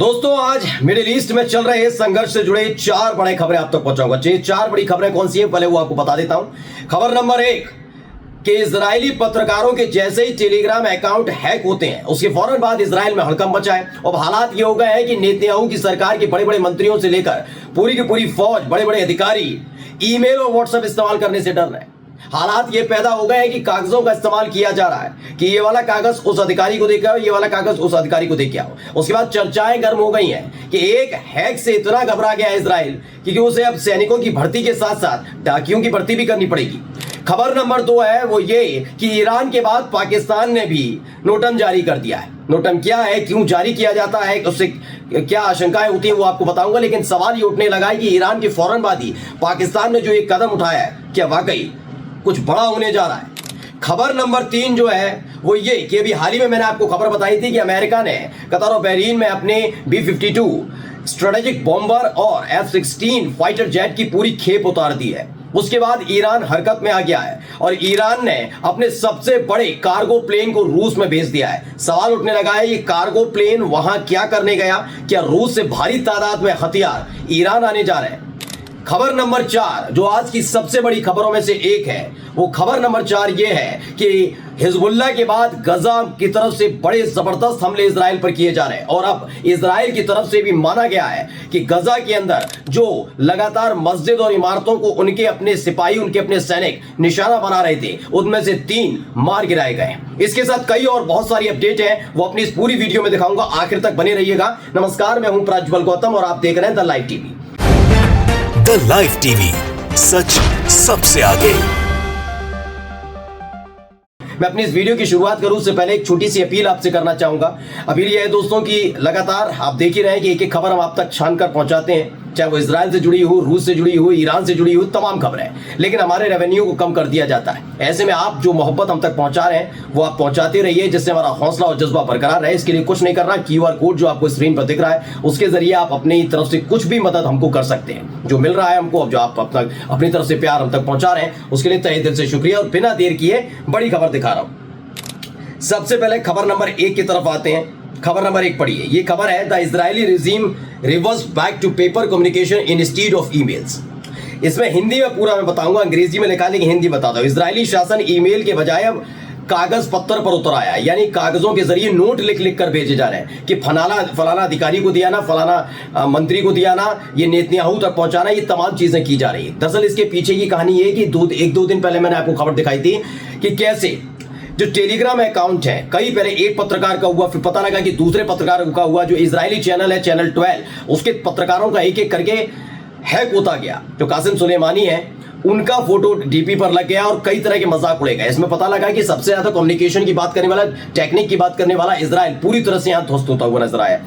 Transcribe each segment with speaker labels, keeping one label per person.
Speaker 1: दोस्तों आज middle east में चल रहे संघर्ष से जुड़े 4 बड़े खबरें आप तक पहुंचाऊंगा। ये 4 बड़ी खबरें कौन सी हैं पहले वो आपको बता देता हूं। खबर नंबर 1 कि इजरायली पत्रकारों के जैसे ही टेलीग्राम अकाउंट हैक होते हैं उसके फौरन बाद इजराइल में हड़कंप मचा है। अब हालात ये हो गए हैं कि नेतन्याहू की सरकार के बड़े बड़े मंत्रियों से लेकर पूरी की पूरी फौज, बड़े बड़े अधिकारी ईमेल और व्हाट्सएप इस्तेमाल करने से डर रहे हैं। हालात ये पैदा हो गए हैं कि कागजों का इस्तेमाल किया जा रहा है कि ये वाला कागज उस अधिकारी को देके आओ, ये वाला कागज उस अधिकारी को देके आओ। उसके बाद चर्चाएं गर्म हो गई हैं कि एक हैक से इतना घबरा गया इजराइल कि उसे अब सैनिकों की भर्ती के साथ साथ डाकियों की भर्ती भी करनी पड़ेगी। खबर नंबर 2 है वो ये कि ईरान के बाद पाकिस्तान ने भी नोटम जारी कर दिया है। नोटम क्या है, क्यों जारी किया जाता है, उससे क्या आशंकाएं होती हैं वो आपको बताऊंगा। लेकिन सवाल ये उठने लगा है कि ईरान के फौरन बाद ही पाकिस्तान ने जो एक कदम उठाया है क्या वाकई कुछ बड़ा होने जा रहा है। खबर नंबर 3 जो है वो ये कि अभी हाल ही में मैंने आपको खबर बताई थी कि अमेरिका ने कतर और बहरीन में अपने B-52 स्ट्रेटेजिक बॉम्बर और F-16 फाइटर जेट की पूरी खेप उतार दी है। उसके बाद ईरान हरकत में आ गया है और ईरान ने अपने सबसे बड़े कार्गो प्लेन को रूस में भेज दिया है। सवाल उठने लगा है ये कार्गो प्लेन वहां क्या करने गया, क्या रूस से भारी तादाद में हथियार ईरान आने जा रहे हैं। खबर नंबर 4 जो आज की सबसे बड़ी खबरों में से एक है वो खबर नंबर 4 ये है कि हिजबुल्लाह के बाद गजा की तरफ से बड़े जबरदस्त हमले इजराइल पर किए जा रहे हैं और अब इजराइल की तरफ से भी माना गया है कि गजा के अंदर जो लगातार मस्जिद और इमारतों को उनके अपने सिपाही, उनके अपने सैनिक निशाना बना रहे थे उनमें से 3 मार गिराए गए। इसके साथ कई और बहुत सारी अपडेट है वो अपनी इस पूरी वीडियो में दिखाऊंगा, आखिर तक बने रहिएगा। नमस्कार, मैं हूं प्रज्वल गौतम और आप देख रहे हैं the live TV.
Speaker 2: The live TV, सच सबसे आगे।
Speaker 1: मैं अपनी इस वीडियो की शुरुआत करूं उससे पहले एक छोटी सी अपील आपसे करना चाहूंगा। अपील यह है दोस्तों कि लगातार आप देख ही रहे हैं कि एक एक खबर हम आप तक छान कर पहुंचाते हैं, चाहे वो इजराइल से जुड़ी हो, रूस से जुड़ी हो, ईरान से जुड़ी हो, तमाम खबरें, लेकिन हमारे रेवेन्यू को कम कर दिया जाता है। ऐसे में आप जो मोहब्बत हम तक पहुंचा रहे हैं वो आप पहुंचाते रहिए जिससे हमारा हौसला और जज्बा बरकरार रहे। इसके लिए कुछ नहीं करना, QR कोड जो आपको स्क्रीन पर दिख रहा है उसके जरिए आप अपनी तरफ से कुछ भी मदद हमको कर सकते हैं। जो मिल रहा है हमको, जो आप अपनी तरफ से प्यार हम तक पहुंचा रहे हैं उसके लिए तहे दिल से शुक्रिया। और बिना देर किए बड़ी खबर दिखा रहा हूं। सबसे पहले खबर नंबर 1 की तरफ आते हैं। खबर नंबर 1 पढ़िए। ये खबर है the Israeli regime reverse back to paper communication instead of emails. इसमें हिंदी में पूरा मैं बताऊंगा, अंग्रेजी में लिखा है लेकिन हिंदी बताता हूं। इजरायली शासन ईमेल के बजाय अब कागज पत्थर पर उतर आया, यानी कागजों के जरिए नोट लिख लिख कर भेजे जा रहे हैं कि फलाना अधिकारी को दिया ना, फलाना मंत्री को दिया ना, ये नेतन्याहू तक पहुंचाना, ये तमाम चीजें की जा रही है। दरअसल इसके पीछे की कहानी ये कि 1-2 दिन पहले मैंने आपको खबर दिखाई थी कि कैसे जो टेलीग्राम अकाउंट है, कई पहले एक पत्रकार का हुआ, फिर पता लगा कि दूसरे पत्रकार का हुआ, जो इजरायली चैनल है चैनल 12 उसके पत्रकारों का एक एक करके हैक होता गया। जो कासिम सुलेमानी है उनका फोटो DP पर लग गया और कई तरह के मजाक उड़े गए। इसमें पता लगा कि सबसे ज्यादा कम्युनिकेशन की बात करने वाला, टेक्निक की बात करने वाला इजराइल पूरी तरह से यहां ध्वस्त होता हुआ नजर आया।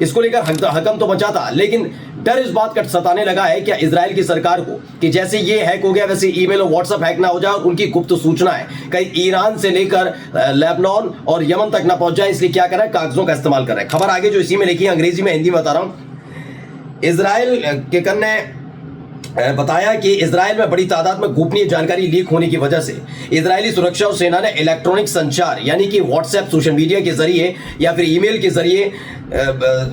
Speaker 1: इसको लेकर हकम तो मचा था, लेकिन डर इस बात का सताने लगा है क्या इजराइल की सरकार को कि जैसे ये हैक हो गया वैसे ईमेल और व्हाट्सएप हैक ना हो जाए और उनकी गुप्त सूचनाएं कहीं ईरान से लेकर लेबनान और यमन तक ना पहुंच जाए। इसलिए क्या कर रहा है, कागजों का इस्तेमाल कर रहा है। खबर आगे जो इसी में लिखी है, अंग्रेजी में हिंदी में बता रहा हूं। इजराइल के कन्ने बताया कि इजराइल में बड़ी तादाद में गोपनीय जानकारी लीक होने की वजह से इजरायली सुरक्षा और सेना ने इलेक्ट्रॉनिक संचार यानी कि व्हाट्सएप, सोशल मीडिया के जरिए या फिर ईमेल के जरिए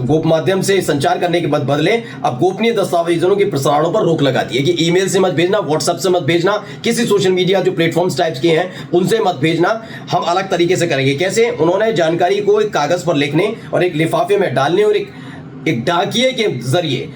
Speaker 1: गोप माध्यम से संचार करने के बदले अब गोपनीय दस्तावेजों के प्रसारणों पर रोक लगा दी है कि ईमेल से मत भेजना, व्हाट्सएप से मत भेजना, किसी सोशल मीडिया जो प्लेटफॉर्म्स टाइप्स के हैं उनसे मत भेजना, हम अलग तरीके से करेंगे। कैसे? उन्होंने जानकारी को एक कागज पर लिखने और एक लिफाफे में डालने और एक डाकिए के जरिए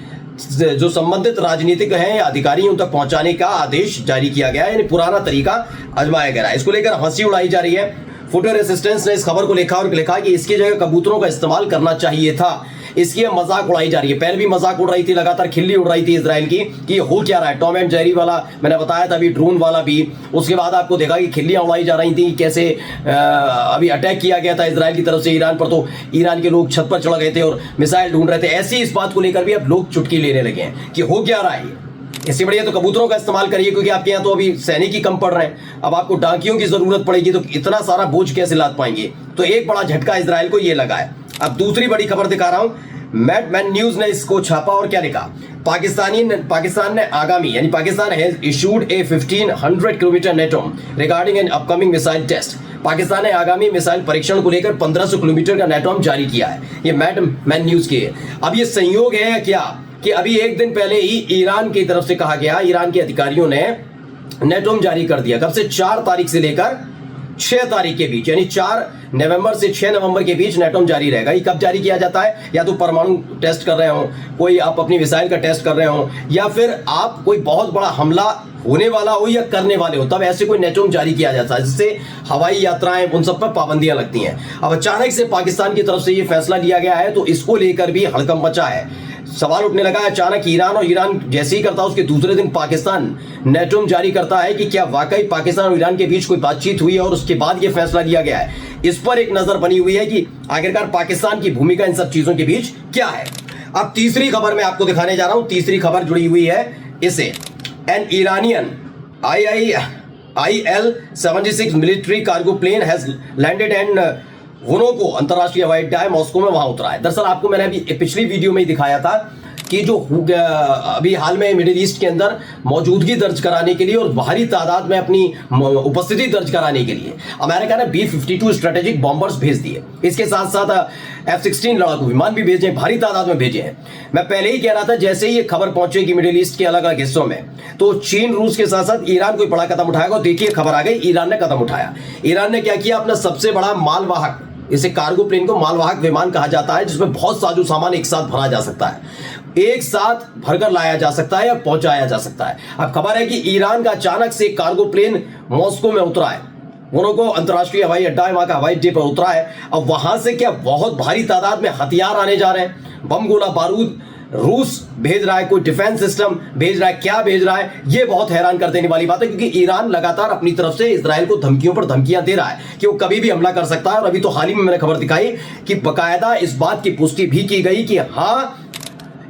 Speaker 1: जो संबंधित राजनीतिक हैं या अधिकारी उन तक पहुंचाने का आदेश जारी किया गया है, यानी पुराना तरीका आजमाया गया है। इसको लेकर हंसी उड़ाई जा रही है। फुटर रेसिस्टेंस ने इस खबर को लिखा कि इसकी जगह कबूतरों का इस्तेमाल करना चाहिए था। इसकी मजाक उड़ाई जा रही है। पहले भी मजाक उड़ रही थी, लगातार खिल्ली उड़ रही थी इजराइल की कि हो क्या रहा है। टॉम एंड जेरी वाला मैंने बताया था, अभी ड्रोन वाला भी। उसके बाद आपको देखा कि खिल्लियां उड़ाई जा रही थी, कैसे अभी अटैक किया गया था इजराइल की तरफ से ईरान पर, तो ईरान के लोग छत पर चढ़ गए थे और मिसाइल ढूंढ रहे थे। ऐसे इस बात को लेकर भी अब लोग चुटकी लेने लगे हैं कि हो क्या रहा है। इससे बढ़िया तो कबूतरों का इस्तेमाल करिए, क्योंकि आपके यहाँ तो अभी सैनिक ही कम पड़ रहे हैं। अब आपको डाकियों की जरूरत पड़ेगी तो इतना सारा बोझ कैसे लाद पाएंगे। तो एक बड़ा झटका इजराइल को ये लगा है। अब दूसरी बड़ी खबर दिखा रहा हूं। मैडमैन न्यूज ने इसको छापा और क्या लिखा, पाकिस्तान ने आगामी यानी Pakistan has issued a 1500 kilometre NOTAM regarding an upcoming missile test. Pakistan ने आगामी मिसाइल परीक्षण को लेकर 1500 किलोमीटर का नेटवर्क जारी किया है। ये मैन न्यूज की है। अब ये संयोग है या क्या कि अभी एक दिन पहले ही ईरान की तरफ से कहा गया, ईरान के अधिकारियों ने नेटवर्क जारी कर दिया। कब से? 4 तारीख से लेकर 6 तारीख के बीच, यानी 4 नवंबर से 6 नवंबर के बीच नेटवर्क जारी रहेगा। ये कब जारी किया जाता है? या तो परमाणु टेस्ट कर रहे हो, कोई आप अपनी मिसाइल का टेस्ट कर रहे हो, या फिर आप कोई बहुत बड़ा हमला होने वाला हो या करने वाले हो, तब ऐसे कोई नेटवर्क जारी किया जाता है, जिससे हवाई यात्राएं उन सब पर पाबंदियां लगती हैं। अब अचानक से पाकिस्तान की तरफ से ये फैसला लिया गया है, तो इसको लेकर भी हड़कंप मचा है। सवाल उठने लगा है अचानक ईरान जैसे ही करता है उसके दूसरे दिन पाकिस्तान नेटवर्क जारी करता है कि क्या वाकई पाकिस्तान और ईरान के बीच कोई बातचीत हुई है और उसके बाद ये फैसला लिया गया है। इस पर एक नजर बनी हुई है कि आखिरकार पाकिस्तान की भूमिका इन सब चीजों के बीच क्या है। अब तीसरी खबर मैं आपको दिखाने जा रहा हूं। तीसरी खबर जुड़ी हुई है इसे, an Iranian IL-76 military cargo plane has landed and Vnukovo अंतरराष्ट्रीय हवाई अड्डा है मॉस्को में, वहां उतरा है। दरअसल आपको मैंने अभी पिछली वीडियो में ही दिखाया था कि जो अभी हाल में मिडिल ईस्ट के अंदर मौजूदगी दर्ज कराने के लिए और भारी तादाद में अपनी उपस्थिति दर्ज कराने के लिए अमेरिका ने B-52 स्ट्रेटेजिक बॉम्बर्स भेज दिए। इसके साथ साथ F-16 लड़ाकू विमान भी भेजे, भारी तादाद में भेजे हैं। मैं पहले ही कह रहा था जैसे ही ये खबर पहुंचेगी मिडिल ईस्ट के अलग अलग हिस्सों में, तो चीन रूस के साथ साथ ईरान कोई बड़ा कदम उठाएगा। देखिए खबर आ गई, ईरान ने कदम उठाया। ईरान ने क्या किया, अपना सबसे बड़ा मालवाहक, इसे कार्गो प्लेन को मालवाहक विमान कहा जाता है, जिसमें बहुत साजो सामान एक साथ भरा जा सकता है, एक साथ भरकर लाया जा सकता है या पहुंचाया जा सकता है। अब खबर है कि ईरान का अचानक से कार्गो प्लेन मॉस्को में उतरा है, उनको अंतरराष्ट्रीय हवाई अड्डा है, वहां का हवाई अड्डे पर उतरा है। अब वहां से क्या बहुत भारी तादाद में हथियार आने जा रहे हैं, बम गोला बारूद रूस भेज रहा है, कोई डिफेंस सिस्टम भेज रहा है, क्या भेज रहा है, ये बहुत हैरान कर देने वाली बात है। क्योंकि ईरान लगातार अपनी तरफ से इजराइल को धमकियों पर धमकियां दे रहा है कि वो कभी भी हमला कर सकता है। और अभी तो हाल ही में मैंने खबर दिखाई कि बकायदा इस बात की पुष्टि भी की गई कि हाँ,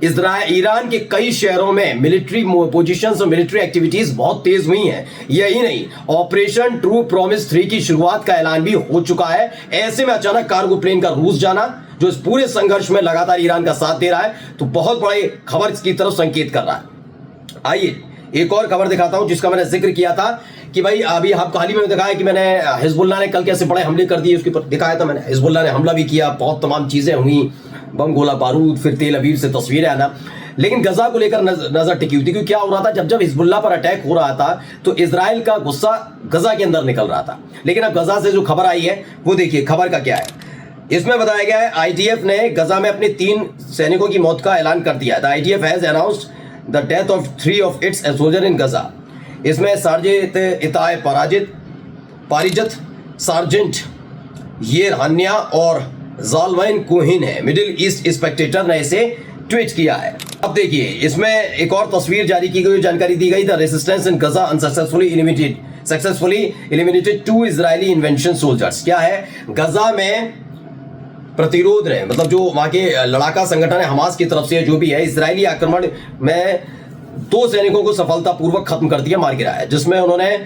Speaker 1: ईरान के कई शहरों में मिलिट्री पोजीशंस और मिलिट्री एक्टिविटीज बहुत तेज हुई हैं। यही नहीं, ऑपरेशन ट्रू प्रॉमिस 3 की शुरुआत का ऐलान भी हो चुका है। ऐसे में अचानक कार्गो प्लेन का रूस जाना, जो इस पूरे संघर्ष में लगातार ईरान का साथ दे रहा है, तो बहुत बड़ी खबर की तरफ संकेत कर रहा है। आइए एक और खबर दिखाता हूं जिसका मैंने जिक्र किया था कि भाई अभी आपको हाल ही में दिखाया कि मैंने हिजबुल्लाह ने कल कैसे बड़े हमले कर दिए, उसके ऊपर दिखाया था मैंने। हिजबुल्लाह ने हमला भी किया, बहुत तमाम चीजें हुई, बम गोला बारूद, फिर तेल अवीव से तस्वीरें आना। लेकिन गजा को लेकर नजर टिकी हुई थी, क्योंकि क्या हो रहा था, जब हिजबुल्लाह पर अटैक हो रहा था तो इजराइल का गुस्सा गजा के अंदर निकल रहा था। लेकिन अब गजा से जो खबर आई है वो देखिए, खबर का क्या है। इसमें बताया गया है IDF ने गजा में अपने 3 सैनिकों की मौत का ऐलान कर दिया है। The IDF has announced the death of 3 of its soldier in Gaza. इसमें सार्जेंट इताए पारिजत, सार्जेंट येर हन्या और जालवाइन कोहिन है। मिडिल ईस्ट स्पेक्टेटर ने इसे ट्वीट किया है। अब देखिए इसमें एक और तस्वीर जारी की गई, जानकारी दी गई, the resistance in Gaza unsuccessfully eliminated 2 Israeli invention soldiers. क्या है, गजा में प्रतिरोध रहे, मतलब जो वहां के लड़ाका संगठन है हमास की तरफ से जो भी है, इजरायली आक्रमण में 2 सैनिकों को सफलतापूर्वक खत्म कर दिया, मार गिराया, जिसमें उन्होंने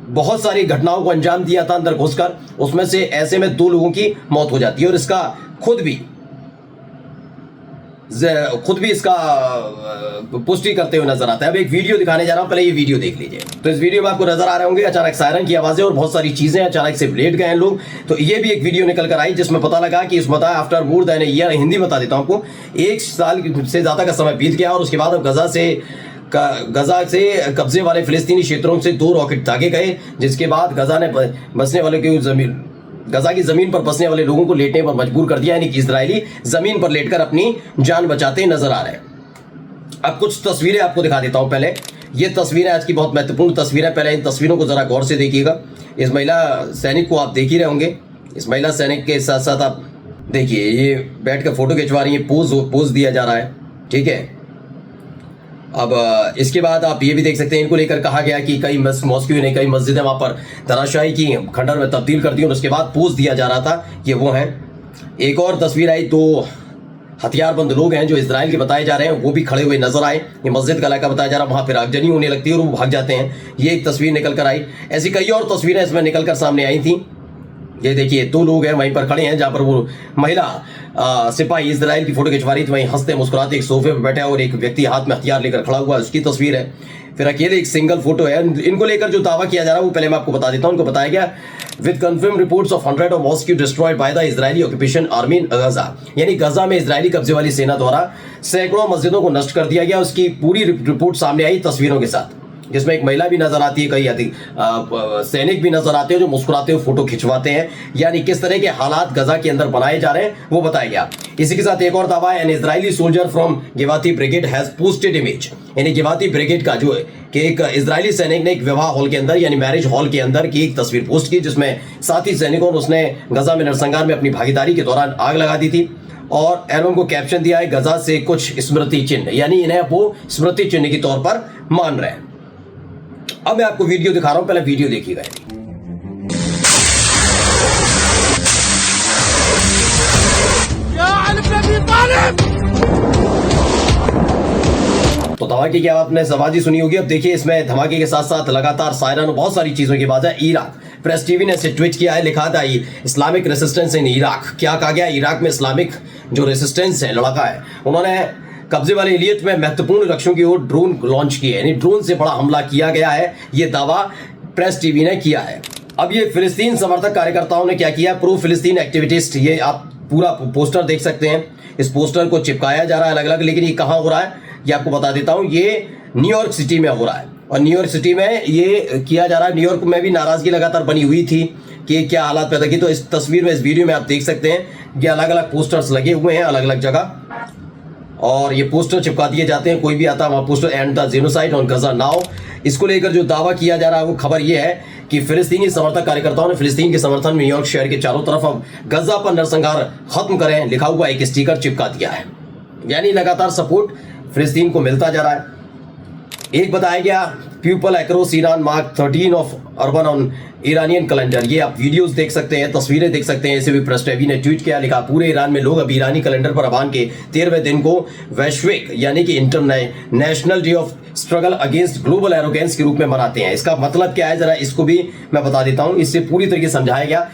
Speaker 1: बहुत सारी घटनाओं को अंजाम दिया था अंदर घुसकर। उसमें से ऐसे में 2 लोगों की मौत हो जाती है और इसका खुद भी इसका पुष्टि करते हुए नजर आता है। अब एक वीडियो दिखाने जा रहा हूं, पहले ये वीडियो देख लीजिए। तो इस वीडियो में आपको नजर आ रहे होंगे अचानक सायरन की आवाजें और बहुत सारी चीजें, अचानक से लेट गए हैं लोग। तो ये भी एक वीडियो निकल कर आई जिसमें पता लगा कि इस बता after more than year, Hindi बता देता हूं आपको, 1 साल से ज्यादा का समय बीत गया और उसके बाद अब गजा से कब्जे वाले फिलिस्तीनी क्षेत्रों से 2 रॉकेट दागे गए, जिसके बाद गजा की जमीन पर बसने वाले लोगों को लेटने पर मजबूर कर दिया, यानी कि इजरायली जमीन पर लेटकर अपनी जान बचाते नजर आ रहे हैं। अब कुछ तस्वीरें आपको दिखा देता हूं। पहले ये तस्वीरें आज की बहुत महत्वपूर्ण तस्वीरें, पहले इन तस्वीरों को जरा गौर से देखिएगा। इस महिला सैनिक को आप देख ही रहे होंगे। इस महिला सैनिक के साथ साथ आप देखिए, ये बैठ कर फोटो खिंचवा रही है, पोज दिया जा रहा है, ठीक है। अब इसके बाद आप ये भी देख सकते हैं, इनको लेकर कहा गया कि कई मॉस्क्यू ने कई मस्जिदें वहां पर धराशायी की, खंडर में तब्दील कर दी और उसके बाद पोज दिया जा रहा था, ये वो हैं। एक और तस्वीर आई, 2 हथियारबंद लोग हैं जो इजराइल के बताए जा रहे हैं, वो भी खड़े हुए नजर आए। ये मस्जिद का इलाका बताया जा रहा है, वहां पर आगजनी होने लगती है और वो भाग जाते हैं। ये एक तस्वीर निकल कर आई। ऐसी कई और तस्वीरें इसमें निकल कर सामने आई थी। ये देखिए 2 लोग हैं वहीं पर खड़े हैं, जहां पर वो महिला सिपाही इजराइल की फोटो खिंचवा रही थी, वहीं हंसते मुस्कुराते एक सोफे पर बैठा है और एक व्यक्ति हाथ में हथियार लेकर खड़ा हुआ है, उसकी तस्वीर है। फिर अकेले एक सिंगल फोटो है। इनको लेकर जो दावा किया जा रहा है वो पहले मैं आपको बता देता हूं। उनको बताया गया with confirmed reports of 100 of mosque destroyed by the Israeli occupation army in Gaza, यानी गजा में इजरायली कब्जे वाली सेना द्वारा सैकड़ों मस्जिदों को नष्ट कर दिया गया। उसकी पूरी रिपोर्ट सामने आई तस्वीरों के साथ, जिसमें एक महिला भी नजर आती है, कई अधिक सैनिक भी नजर आते हैं जो मुस्कुराते हुए फोटो खिंचवाते हैं। यानी किस तरह के हालात गजा के अंदर बनाए जा रहे हैं वो बताया गया। इसी के साथ एक और दावा है, an Israeli soldier from Givati brigade has posted image, यानी गिवाती ब्रिगेड का जो है कि एक इजरायली सैनिक ने एक विवाह हॉल के अंदर यानी मैरिज हॉल के अंदर की एक तस्वीर पोस्ट की, जिसमें साथी सैनिकों ने उसने गजा में नरसंहार में अपनी भागीदारी के दौरान आग लगा दी थी और एल्बम को कैप्शन दिया है गजा से कुछ स्मृति चिन्ह, यानी इन्हें वो स्मृति चिन्ह के तौर पर मान रहे हैं। अब मैं आपको वीडियो दिखा रहा हूं, पहले वीडियो देखिएगा। तो धमाके की आपने आवाज ही सुनी होगी। अब देखिए इसमें धमाके के साथ साथ लगातार सायरन बहुत सारी चीजों की बात है। इराक प्रेस टीवी ने इसे ट्वीट किया है, लिखा था इस्लामिक रेसिस्टेंस इन इराक। क्या कहा गया? इराक में इस्लामिक जो रेसिस्टेंस है, लड़का है, उन्होंने कब्जे वाले इलियट में महत्वपूर्ण लक्ष्यों की ओर ड्रोन लॉन्च किए, यानी ड्रोन से बड़ा हमला किया गया है, ये दावा प्रेस टीवी ने किया है। अब ये फिलिस्तीन समर्थक कार्यकर्ताओं ने क्या किया? प्रो फिलिस्तीन एक्टिविटिस्ट, ये आप पूरा पोस्टर देख सकते हैं। इस पोस्टर को चिपकाया जा रहा है अलग अलग, लेकिन ये कहाँ हो रहा है ये आपको बता देता हूँ। ये न्यूयॉर्क सिटी में हो रहा है और न्यूयॉर्क सिटी में ये किया जा रहा है। न्यूयॉर्क में भी नाराजगी लगातार बनी हुई थी कि क्या हालात पैदा की। तो इस तस्वीर में, इस वीडियो में आप देख सकते हैं ये अलग अलग पोस्टर्स लगे हुए हैं अलग अलग जगह और ये पोस्टर चिपका दिए जाते हैं। कोई भी आता है वहाँ poster and the genocide on Gaza now. इसको लेकर जो दावा किया जा रहा है वो खबर ये है कि फिलिस्तीनी समर्थक कार्यकर्ताओं ने फिलिस्तीन के समर्थन में न्यूयॉर्क शहर के चारों तरफ अब गजा पर नरसंहार खत्म करें लिखा हुआ एक स्टिकर चिपका दिया है। यानी लगातार सपोर्ट फिलिस्तीन को मिलता जा रहा है। एक बताया गया people across Iran mark 13 of urban on Iranian calendar. ये आप वीडियोस देख सकते हैं, तस्वीरें देख सकते हैं। इसे भी प्रेस टीवी ने ट्वीट किया, लिखा पूरे ईरान में लोग अब ईरानी कैलेंडर पर अबान के 13वें दिन को वैश्विक यानी कि international day of struggle against global arrogance के रूप में मनाते हैं। इसका मतलब क्या है जरा इसको भी मैं बता देता हूं। इससे पूरी तरीके से समझाया गया।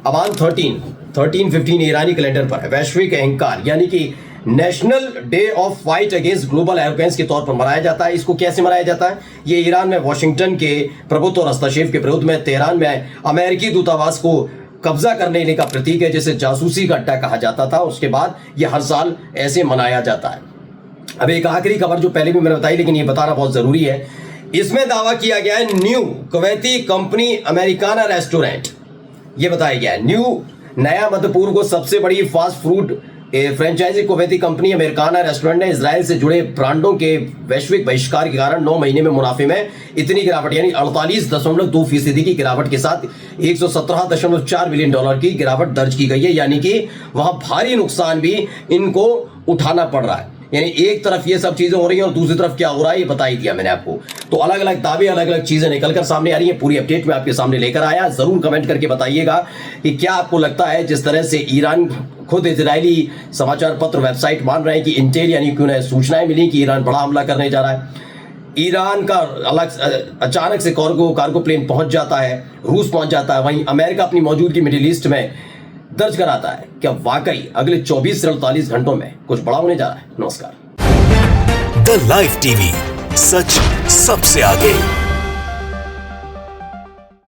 Speaker 1: अबान 13-15 ईरानी कैलेंडर पर वैश्विक अहंकार यानी कि national day of fight against global arrogance के तौर पर मनाया जाता है। इसको कैसे मनाया जाता है? ये ईरान में वाशिंगटन के प्रभुत्व और हस्तक्षेप के विरोध में तेहरान में अमेरिकी दूतावास को कब्जा करने का प्रतीक है, जिसे जासूसी का अड्डा कहा जाता था। उसके बाद ये हर साल ऐसे मनाया जाता है। अब एक आखिरी खबर जो पहले भी मैंने बताई लेकिन ये बताना बहुत जरूरी है। इसमें दावा किया गया है new Kuwaiti company Americana restaurant, ये बताया गया है न्यू नया मध्य पूर्व को सबसे बड़ी fast food franchise Kuwaiti company Americana restaurant ने इजराइल से जुड़े ब्रांडों के वैश्विक बहिष्कार के कारण 9 महीने में मुनाफे में इतनी गिरावट यानी 48.2% की गिरावट के साथ $117.4 मिलियन की गिरावट दर्ज की गई है। यानी कि वहां भारी नुकसान भी इनको उठाना पड़ रहा है। यानी एक तरफ ये सब चीजें हो रही हैं और दूसरी तरफ क्या हो रहा है ये बता ही दिया मैंने आपको। तो अलग अलग दावे, अलग अलग चीजें निकलकर सामने आ रही हैं। पूरी अपडेट में आपके सामने लेकर आया। जरूर कमेंट करके बताइएगा कि क्या आपको लगता है जिस तरह से ईरान खुद इजरायली समाचार पत्र वेबसाइट मान रहे हैं कि इंटेल यानी कि उन्हें सूचनाएं मिली कि ईरान बड़ा हमला करने जा रहा है। ईरान का अलग अचानक से कार्गो प्लेन पहुंच जाता है, रूस पहुंच जाता है, वहीं अमेरिका अपनी मौजूदगी मिडिल ईस्ट में दर्ज कराता है। क्या वाकई अगले 24 से 48 घंटों में कुछ बड़ा होने जा रहा है? नमस्कार।
Speaker 2: द लाइव टीवी, सच सबसे आगे।